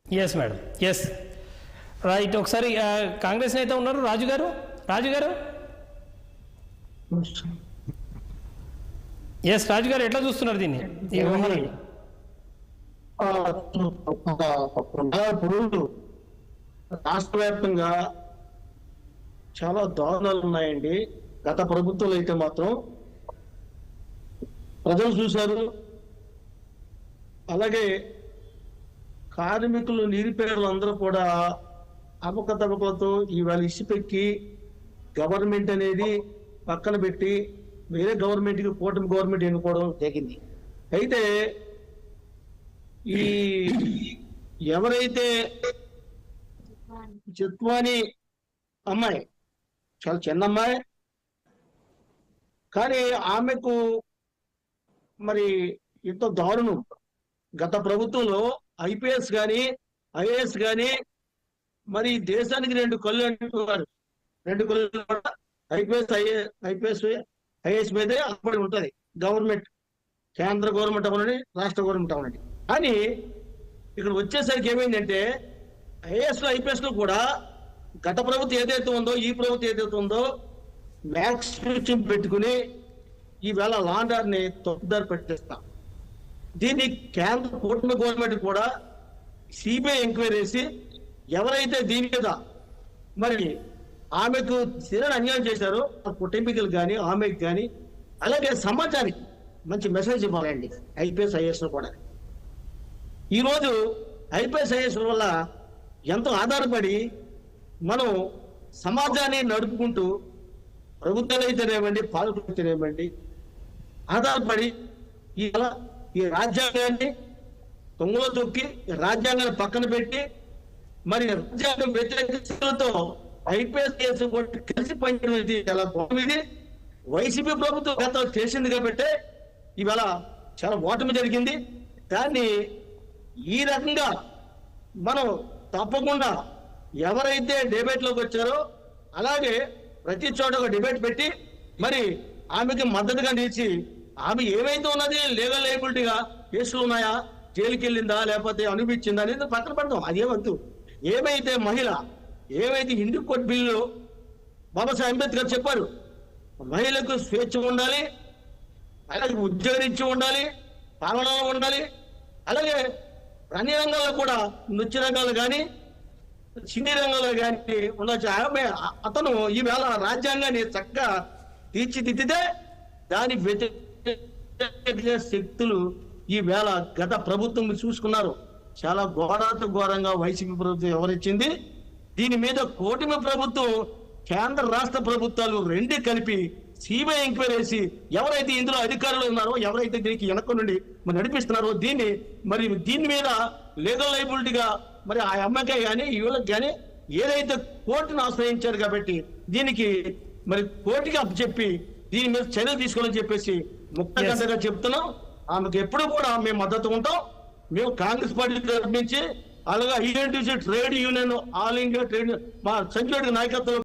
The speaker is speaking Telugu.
Yes madam, yes right. ఒకసారి కాంగ్రెస్ నేత ఉన్నారు రాజు గారు. రాజు గారు, ఎస్ రాజు గారు, ఎట్లా చూస్తున్నారు దీన్ని? ఇప్పుడు రాష్ట్ర వ్యాప్తంగా చాలా దారుణాలు ఉన్నాయండి. గత ప్రభుత్వాలు అయితే మాత్రం ప్రజలు చూశారు. అలాగే కార్మికులు నిరుపేదలు అందరూ కూడా అపకతపకలతో ఇవాళ ఇసిపెక్కి గవర్నమెంట్ అనేది పక్కన పెట్టి వేరే గవర్నమెంట్కి కూటమి గవర్నమెంట్ ఎన్నుకోవడం జరిగింది. అయితే ఈ ఎవరైతే చిత్వాని అమ్మాయి చాలా చిన్న అమ్మాయి, కానీ ఆమెకు మరి ఇంత దారుణం. గత ప్రభుత్వంలో ఐపీఎస్ కానీ ఐఏఎస్ కానీ మరి దేశానికి రెండు కళ్ళు అంటున్నారు. రెండు కళ్ళు ఐపీఎస్ ఐఏఎస్ మీదే అప్పటి ఉంటుంది గవర్నమెంట్, కేంద్ర గవర్నమెంట్ అవనండి, రాష్ట్ర గవర్నమెంట్ అవనండి. కానీ ఇక్కడ వచ్చేసరికి ఏమైందంటే ఐఏఎస్ లో ఐపీఎస్ లో కూడా గత ప్రభుత్వం ఏదైతే ఉందో ఈ ప్రభుత్వం ఏదైతే ఉందో మ్యాక్స్ పెట్టుకుని ఈవేళ లాండర్ని తప్పుదారి పెట్టేస్తాం. దీన్ని కేంద్ర కూటమి గవర్నమెంట్ కూడా సిబిఐ ఎంక్వైరీ చేసి ఎవరైతే దీని మీద మరి ఆమెకు తీరని అన్యాయం చేశారో ఆ కుటుంబీకులు కానీ ఆమెకు కానీ అలాగే సమాజానికి మంచి మెసేజ్ ఇవ్వాలండి. ఐపీఎస్ ఐఏఎస్ కూడా ఈరోజు ఐపీఎస్ ఐఏఎస్ వల్ల ఎంతో ఆధారపడి మనం సమాజాన్ని నడుపుకుంటూ ప్రభుత్వాలు అయితేనేమండి పాలకులు అయితేనేమండి ఆధారపడి ఈ రాజ్యాంగాన్ని తొంగలో తొక్కి రాజ్యాంగాన్ని పక్కన పెట్టి మరి రాజ్యాంగం వ్యతిరేకతో ఐపీఎస్ కలిసి పనిచేయడం చాలా బాగుంది. వైసీపీ ప్రభుత్వం గత చేసింది కాబట్టి ఇవాళ చాలా ఓటమి జరిగింది. దాన్ని ఈ రకంగా మనం తప్పకుండా ఎవరైతే డిబేట్లోకి వచ్చారో అలాగే ప్రతి చోట ఒక డిబేట్ పెట్టి మరి ఆమెకి మద్దతుగా నిలిచి ఆమె ఏమైతే ఉన్నది లీగల్ లయబిలిటీగా కేసులు ఉన్నాయా, జైలుకి వెళ్ళిందా లేకపోతే అనిపించిందా అనేది పక్కన పెడతాం. అదేవద్దు. ఏమైతే మహిళ ఏమైతే హిందూ కోడ్ బిల్లు బాబాసాహెబ్ అంబేద్కర్ చెప్పారు, మహిళలకు స్వేచ్ఛ ఉండాలి, అలాగే ఉద్యోగరీత్యా ఉండాలి, పాలనలో ఉండాలి, అలాగే అన్ని రంగాల్లో కూడా నృత్య రంగాలు కానీ సినీ రంగంలో కానీ ఉండొచ్చు. అతను ఈవేళ రాజ్యాంగాన్ని చక్కగా తీర్చిదిద్దితే దాని వ్యతిరేక శక్తులు ఈవేళ గత ప్రభుత్వం చూసుకున్నారు. చాలా ఘోరంగా వైసీపీ ప్రభుత్వం ఎవరిచ్చింది. దీని మీద కూటమి ప్రభుత్వం కేంద్ర రాష్ట్ర ప్రభుత్వాలు రెండే కలిపి సిబిఐ ఎంక్వైరీ చేసి ఎవరైతే ఇందులో అధికారులు ఉన్నారో ఎవరైతే దీనికి వెనక నుండి మరి నడిపిస్తున్నారో దీని మీద లీగల్ లయబిలిటీగా మరి ఆ అమ్మకే కానీ వీళ్ళకి కానీ ఏదైతే కోర్టును ఆశ్రయించారు కాబట్టి దీనికి మరి కోర్టుకి అప్పచెప్పి దీని మీద చర్యలు తీసుకోవాలని చెప్పేసి ముఖ్యంగా చెప్తున్నాం. ఆమెకు ఎప్పుడు కూడా మేము మద్దతు ఉంటాం. మేము కాంగ్రెస్ పార్టీ తరఫు నుంచి అలాగే identity trade union all India trade మా సంఖ్య నాయకత్వం